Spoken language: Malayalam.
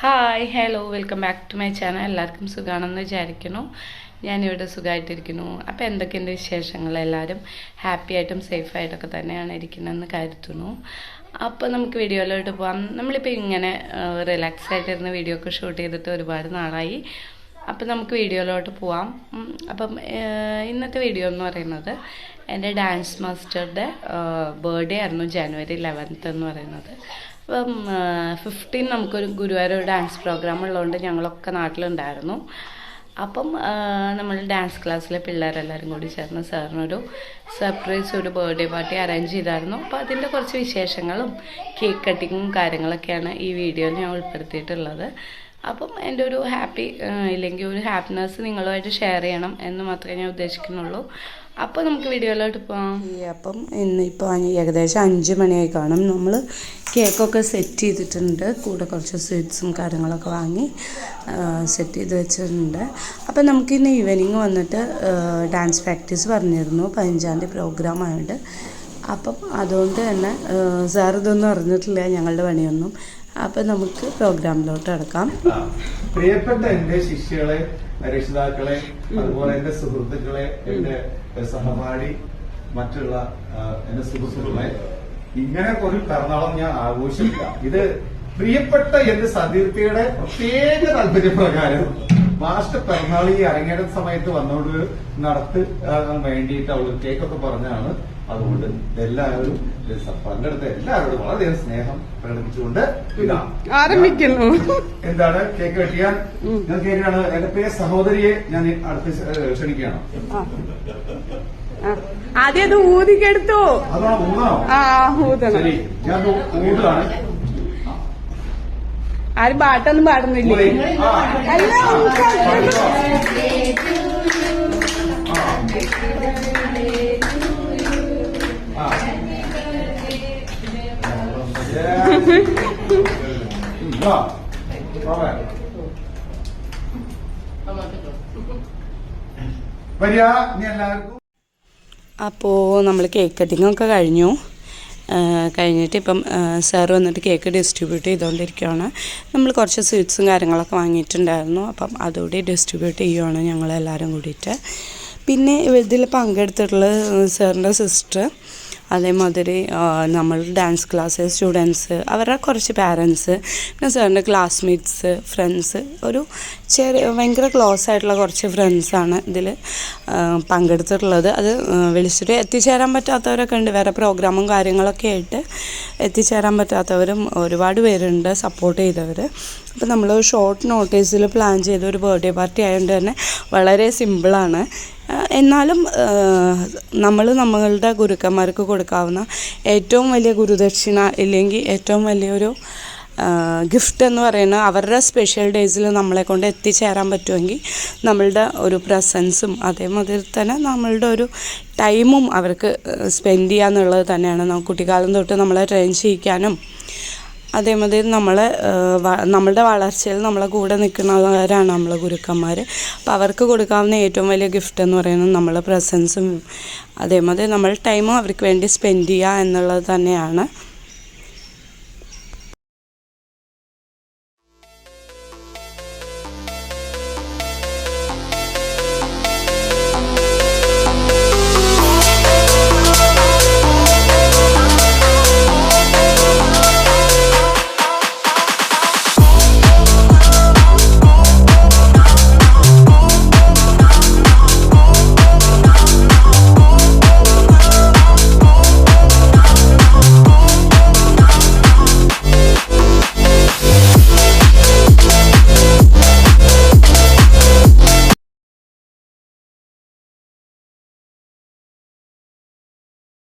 Hi hello welcome back to my channel. എല്ലാവർക്കും സുഖമാണെന്ന് വിചാരിക്കുന്നു. ഞാനിവിടെ സുഖമായിട്ടിരിക്കുന്നു. അപ്പോൾ എന്തൊക്കെയുണ്ട് വിശേഷങ്ങൾ? എല്ലാവരും ഹാപ്പി ആയിട്ടും സേഫായിട്ടൊക്കെ തന്നെയാണ് ഇരിക്കുന്നതെന്ന് കരുതുന്നു. അപ്പോൾ നമുക്ക് വീഡിയോയിലോട്ട് പോകാം. നമ്മളിപ്പോൾ ഇങ്ങനെ റിലാക്സ് ആയിട്ടിരുന്ന വീഡിയോ ഒക്കെ ഷൂട്ട് ചെയ്തിട്ട് ഒരുപാട് നാളായി. അപ്പോൾ നമുക്ക് വീഡിയോയിലോട്ട് പോവാം. അപ്പം ഇന്നത്തെ വീഡിയോ എന്ന് പറയുന്നത് എൻ്റെ ഡാൻസ് മാസ്റ്ററുടെ ബർത്ത്ഡേ ആയിരുന്നു, January 11th എന്ന് പറയുന്നത്. അപ്പം 15 നമുക്കൊരു ഗുരുവായൂർ ഡാൻസ് പ്രോഗ്രാം ഉള്ളതുകൊണ്ട് ഞങ്ങളൊക്കെ നാട്ടിലുണ്ടായിരുന്നു. അപ്പം നമ്മൾ ഡാൻസ് ക്ലാസ്സിലെ പിള്ളേരെല്ലാവരും കൂടി ചേർന്ന് സാറിനൊരു സർപ്രൈസ് ഒരു ബർത്ത്ഡേ പാർട്ടി അറേഞ്ച് ചെയ്തായിരുന്നു. അപ്പോൾ അതിൻ്റെ കുറച്ച് വിശേഷങ്ങളും കേക്ക് കട്ടിങ്ങും കാര്യങ്ങളൊക്കെയാണ് ഈ വീഡിയോയിൽ ഞാൻ ഉൾപ്പെടുത്തിയിട്ടുള്ളത്. അപ്പം എൻ്റെ ഒരു ഹാപ്പി ഇല്ലെങ്കിൽ ഒരു ഹാപ്പിനെസ് നിങ്ങളുമായിട്ട് ഷെയർ ചെയ്യണം എന്ന് മാത്രമേ ഞാൻ ഉദ്ദേശിക്കുന്നുള്ളൂ. അപ്പോൾ നമുക്ക് വീഡിയോയിലോട്ട് പോകാം. അപ്പം ഇന്നിപ്പോൾ ഏകദേശം 5 മണിയായി കാണും. നമ്മൾ കേക്കൊക്കെ സെറ്റ് ചെയ്തിട്ടുണ്ട്. കൂടെ കുറച്ച് സ്വീറ്റ്സും കാര്യങ്ങളൊക്കെ വാങ്ങി സെറ്റ് ചെയ്ത് വെച്ചിട്ടുണ്ട്. അപ്പം നമുക്കിന്ന് ഈവനിങ് വന്നിട്ട് ഡാൻസ് പ്രാക്ടീസ് പറഞ്ഞിരുന്നു. 15-ാം തീയതി പ്രോഗ്രാം ആയതുകൊണ്ട്. അപ്പം അതുകൊണ്ട് തന്നെ സാർ ഇതൊന്നും അറിഞ്ഞിട്ടില്ല ഞങ്ങളുടെ പണിയൊന്നും. അപ്പം നമുക്ക് പ്രോഗ്രാമിലോട്ട് കിടക്കാം. പ്രിയപ്പെട്ട എൻ്റെ ശിഷ്യകളെ, രക്ഷിതാക്കളെ, അതുപോലെ എൻ്റെ സുഹൃത്തുക്കളെ, എൻ്റെ സഹപാഠി, മറ്റുള്ള എൻ്റെ സുഹൃത്തുക്കളെ, ഇങ്ങനെ ഒരു പിറന്നാളം ഞാൻ ആഘോഷിക്കില്ല. ഇത് പ്രിയപ്പെട്ട എന്റെ സതീർത്ഥയുടെ പ്രത്യേക താല്പര്യപ്രകാരം മാസ്റ്റർ പിറന്നാൾ ഈ അരങ്ങേറ്റ സമയത്ത് വന്നോണ്ട് വേണ്ടിയിട്ട് അവള് കേക്കൊക്കെ പറഞ്ഞാണ്. അതുകൊണ്ട് എല്ലാവരും പങ്കെടുത്ത എല്ലാവരോടും വളരെയധികം സ്നേഹം പ്രകടിപ്പിച്ചുകൊണ്ട് ആരംഭിക്കുന്നു. എന്താണ് കേക്ക് വെട്ടിയാൻ ഞാൻ കേൾക്കുകയാണ്. എന്റെ പേര് സഹോദരിയെ ഞാൻ അടുത്ത് ക്ഷണിക്കുകയാണ്. ആദ്യം അത് ഊതിക്കെടുത്തു. അതാണ് ഊതാണോ? ശരി, ഞാൻ ഊതാണ്. ആരും പാട്ടൊന്നും പാടുന്നില്ലേ? അപ്പോൾ നമ്മൾ കേക്ക് കട്ടിങ്ങൊക്കെ കഴിഞ്ഞിട്ട് ഇപ്പം സാർ വന്നിട്ട് കേക്ക് ഡിസ്ട്രിബ്യൂട്ട് ചെയ്തുകൊണ്ടിരിക്കുകയാണ്. നമ്മൾ കുറച്ച് സ്വീറ്റ്സും കാര്യങ്ങളൊക്കെ വാങ്ങിയിട്ടുണ്ടായിരുന്നു. അപ്പം അതുകൂടി ഡിസ്ട്രിബ്യൂട്ട് ചെയ്യുകയാണ് ഞങ്ങളെല്ലാവരും കൂടിയിട്ട്. പിന്നെ ഇതിൽ പങ്കെടുത്തിട്ടുള്ള സാറിൻ്റെ സിസ്റ്റർ, അതേമാതിരി നമ്മൾ ഡാൻസ് ക്ലാസ് സ്റ്റുഡൻസ്, അവരുടെ കുറച്ച് പാരൻസ്, പിന്നെ സാറിൻ്റെ ക്ലാസ്മേറ്റ്സ്, ഫ്രണ്ട്സ്, ഒരു ഭയങ്കര ക്ലോസ് ആയിട്ടുള്ള കുറച്ച് ഫ്രണ്ട്സാണ് ഇതിൽ പങ്കെടുത്തിട്ടുള്ളത്. അത് വിളിച്ചിട്ട് എത്തിച്ചേരാൻ പറ്റാത്തവരൊക്കെ ഉണ്ട്. വേറെ പ്രോഗ്രാമും കാര്യങ്ങളൊക്കെ ആയിട്ട് എത്തിച്ചേരാൻ പറ്റാത്തവരും ഒരുപാട് പേരുണ്ട് സപ്പോർട്ട് ചെയ്തവർ. അപ്പോൾ നമ്മൾ ഷോർട്ട് നോട്ടീസിൽ പ്ലാൻ ചെയ്ത ഒരു ബർത്ത്ഡേ പാർട്ടി ആയതുകൊണ്ട് തന്നെ വളരെ സിമ്പിളാണ്. എന്നാലും നമ്മളുടെ ഗുരുക്കന്മാർക്ക് കൊടുക്കാവുന്ന ഏറ്റവും വലിയ ഗുരുദക്ഷിണ ഇല്ലെങ്കിൽ ഏറ്റവും വലിയൊരു ഗിഫ്റ്റ് എന്ന് പറയുന്നത് അവരുടെ സ്പെഷ്യൽ ഡേയ്സിൽ നമ്മളെ കൊണ്ട് എത്തിച്ചേരാൻ പറ്റുമെങ്കിൽ നമ്മളുടെ ഒരു പ്രസൻസും അതേമാതിരി തന്നെ നമ്മളുടെ ഒരു ടൈമും അവർക്ക് സ്പെൻഡ് ചെയ്യുക എന്നുള്ളത് തന്നെയാണ്. കുട്ടിക്കാലം തൊട്ട് നമ്മളെ ട്രെയിൻ ചെയ്യിക്കാനും അതേമാതിരി നമ്മളുടെ വളർച്ചയിൽ നമ്മളെ കൂടെ നിൽക്കുന്നവരാണ് നമ്മളെ ഗുരുക്കന്മാർ. അപ്പോൾ അവർക്ക് കൊടുക്കാവുന്ന ഏറ്റവും വലിയ ഗിഫ്റ്റ് എന്ന് പറയുന്നത് നമ്മളെ പ്രസൻസും അതേമാതിരി നമ്മൾ ടൈമും അവർക്ക് വേണ്ടി സ്പെൻഡ് ചെയ്യുക എന്നുള്ളത് തന്നെയാണ്.